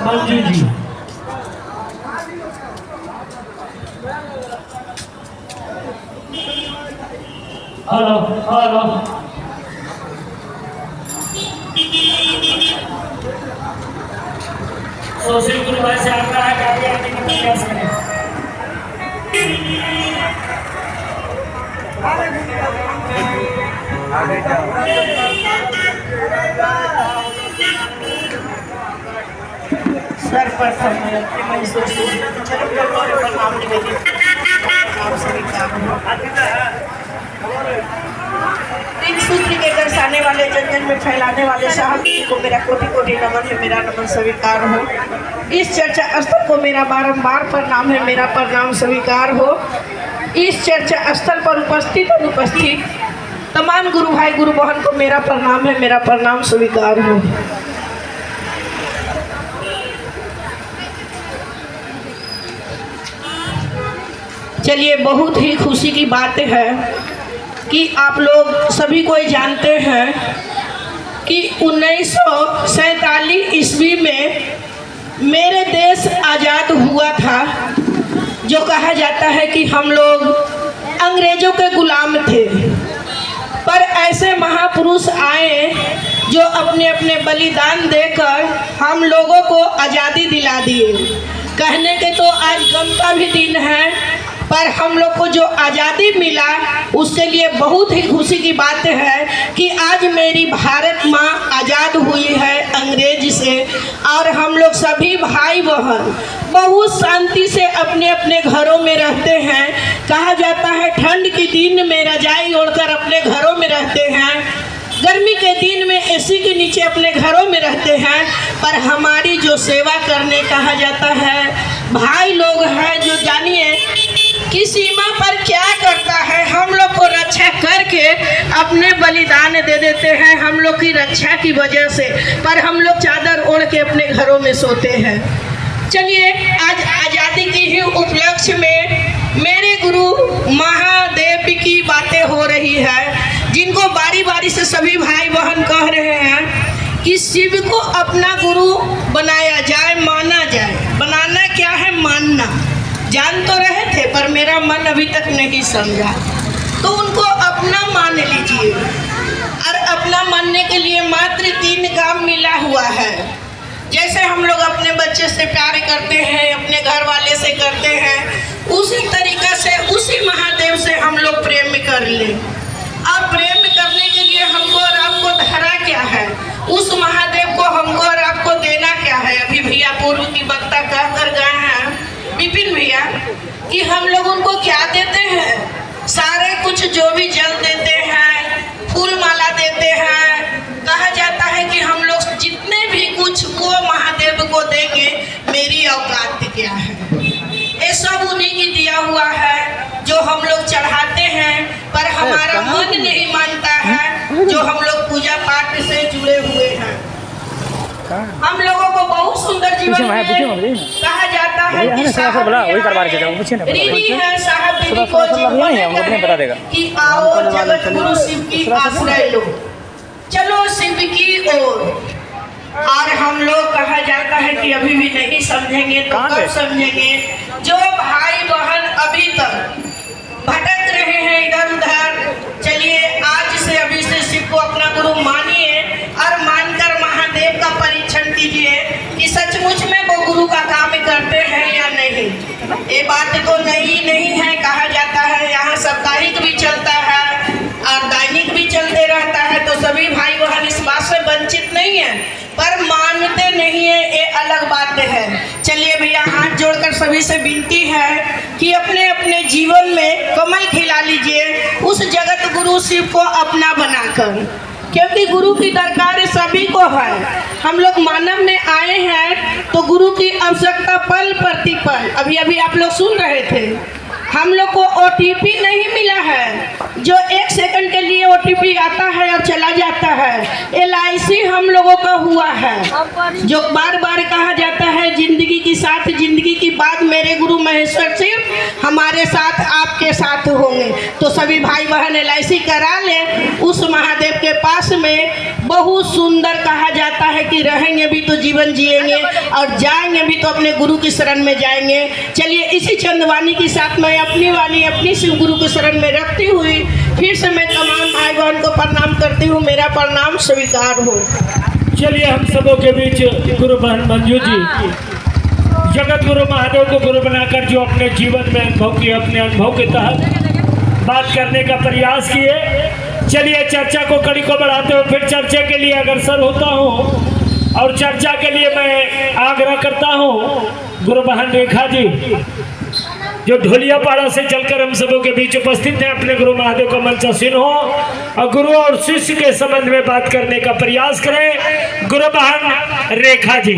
Manju ji. Hello hello. Social guru भाई से आग्रह है कि आगे आने का प्रयास करें। सर्वप्रथम मैं तीन सूत्र के दर्शाने वाले जन में फैलाने वाले साहब को मेरा कोटि कोटि नमन है, मेरा नमन स्वीकार हो। इस चर्चा स्थल को मेरा बारंबार प्रणाम है, मेरा प्रणाम स्वीकार हो। इस चर्चा स्थल पर उपस्थित अनुपस्थित तमाम गुरु भाई गुरु बहन को मेरा प्रणाम है, मेरा प्रणाम स्वीकार हो। चलिए, बहुत ही खुशी की बात है कि आप लोग सभी कोई जानते हैं कि 1947 ईस्वी में मेरे देश आज़ाद हुआ था। जो कहा जाता है कि हम लोग अंग्रेज़ों के गुलाम थे, पर ऐसे महापुरुष आए जो अपने अपने बलिदान देकर हम लोगों को आज़ादी दिला दिए। कहने के तो आज गम का भी दिन है, पर हम लोग को जो आज़ादी मिला उसके लिए बहुत ही खुशी की बात है कि आज मेरी भारत माँ आज़ाद हुई है अंग्रेज से, और हम लोग सभी भाई बहन बहुत शांति से अपने अपने घरों में रहते हैं। कहा जाता है ठंड के दिन में रजाई ओढ़कर अपने घरों में रहते हैं, गर्मी के दिन में एसी के नीचे अपने घरों में रहते हैं, पर हमारी जो सेवा करने कहा जाता है भाई लोग हैं जो जानिए कि सीमा पर क्या करता है, हम लोग को रक्षा करके अपने बलिदान दे देते हैं हम लोग की रक्षा की वजह से, पर हम लोग चादर ओढ़ के अपने घरों में सोते हैं। चलिए, आज आज़ादी की ही उपलक्ष्य में मेरे गुरु महादेव की बातें हो रही है, जिनको बारी बारी से सभी भाई बहन कह रहे हैं कि शिव को अपना गुरु बनाया जाए, माना जाए। बनाना क्या है? मानना। जान तो रहे थे पर मेरा मन अभी तक नहीं समझा, तो उनको अपना मान लीजिए। और अपना मानने के लिए मात्र 3 काम मिला हुआ है। जैसे हम लोग अपने बच्चे से प्यार करते हैं, अपने घर वाले से करते हैं, उसी तरीक़ा से उसी महादेव से हम लोग प्रेम कर लें। अब प्रेम करने के लिए हमको और आपको धरा क्या है? उस महादेव को हमको और आपको देना क्या है? अभी भैया पूर्व की वक्ता कह कर गए हैं विपिन भैया कि हम लोग उनको क्या देते हैं? सारे कुछ जो भी जल देते हैं, फूल माला देते हैं। कहा जाता है कि हम लोग जितने भी कुछ वो महादेव को देंगे, मेरी औकात क्या है? ये सब उन्हीं की दिया हुआ है जो हम लोग चढ़ाते हैं, पर हमारा मन नहीं मानता है जो हम लोग पूजा पाठ से जुड़े हुए हैं। हम लोगों को बहुत सुंदर जीवन में कहा जाता है कि आओ जगत गुरु शिव की आश्रय लो, चलो शिव की ओर। और हम लोग कहा जाता है कि अभी भी नहीं समझेंगे तो कब समझेंगे? जो भाई बहन अभी तक भटक रहे हैं इधर उधर, चलिए आज से अभी से शिव को अपना गुरु मानिए और मानकर महादेव का परीक्षण कीजिए कि सचमुच में वो गुरु का काम करते हैं या नहीं। ये बात तो नहीं है। कहा जाता है यहाँ साप्ताहिक भी चलता है और दैनिक भी चलते रहता है, तो सभी भाई बहन इस बात से वंचित नहीं है, पर मानते नहीं है, ये अलग बात है। चलिए भैया, हाथ जोड़कर सभी से विनती है कि अपने अपने जीवन में कमल खिला लीजिए उस जगत गुरु शिव को अपना बनाकर, क्योंकि गुरु की दरकार सभी को है। हम लोग मानव में आए हैं तो गुरु की आवश्यकता पल प्रतिपल। अभी आप लोग सुन रहे थे, हम लोग को OTP नहीं मिला है जो 1 सेकंड के लिए OTP आता है और चला जाता है। LIC हम लोगों का हुआ है जो बार बार कहा जाता है जिंदगी की साथ जिंदगी की बात मेरे गुरु महेश्वर शिव हमारे साथ आप आपके साथ होंगे। तो सभी भाई बहन LIC करा लें। उस महादेव के पास में बहुत सुंदर कहा जाता है कि रहेंगे भी तो जीवन जिएंगे और जाएंगे भी तो अपने गुरु की शरण में जाएंगे। चलिए इसी चंदवानी के साथ मैं अपनी वाणी अपनी शिव गुरु की शरण में रखती हुई फिर से मैं तमाम भाई बहन को प्रणाम करती हूँ। मेरा प्रणाम स्वीकार हो। चलिए हम सबों के बीच गुरु बहन मंजू जी जगत गुरु महादेव को गुरु बनाकर जो अपने जीवन में अनुभव किए, अपने अनुभव के तहत बात करने का प्रयास किए। चलिए चर्चा को कड़ी को बढ़ाते हुए फिर चर्चा के लिए अग्रसर होता हूँ और चर्चा के लिए मैं आग्रह करता हूँ गुरु बहन रेखा जी जो ढोलियापाड़ा से चलकर हम सबों के बीच उपस्थित हैं, अपने गुरु महादेव का मंचासीन हो और गुरु और शिष्य के संबंध में बात करने का प्रयास करें। गुरु बहन रेखा जी।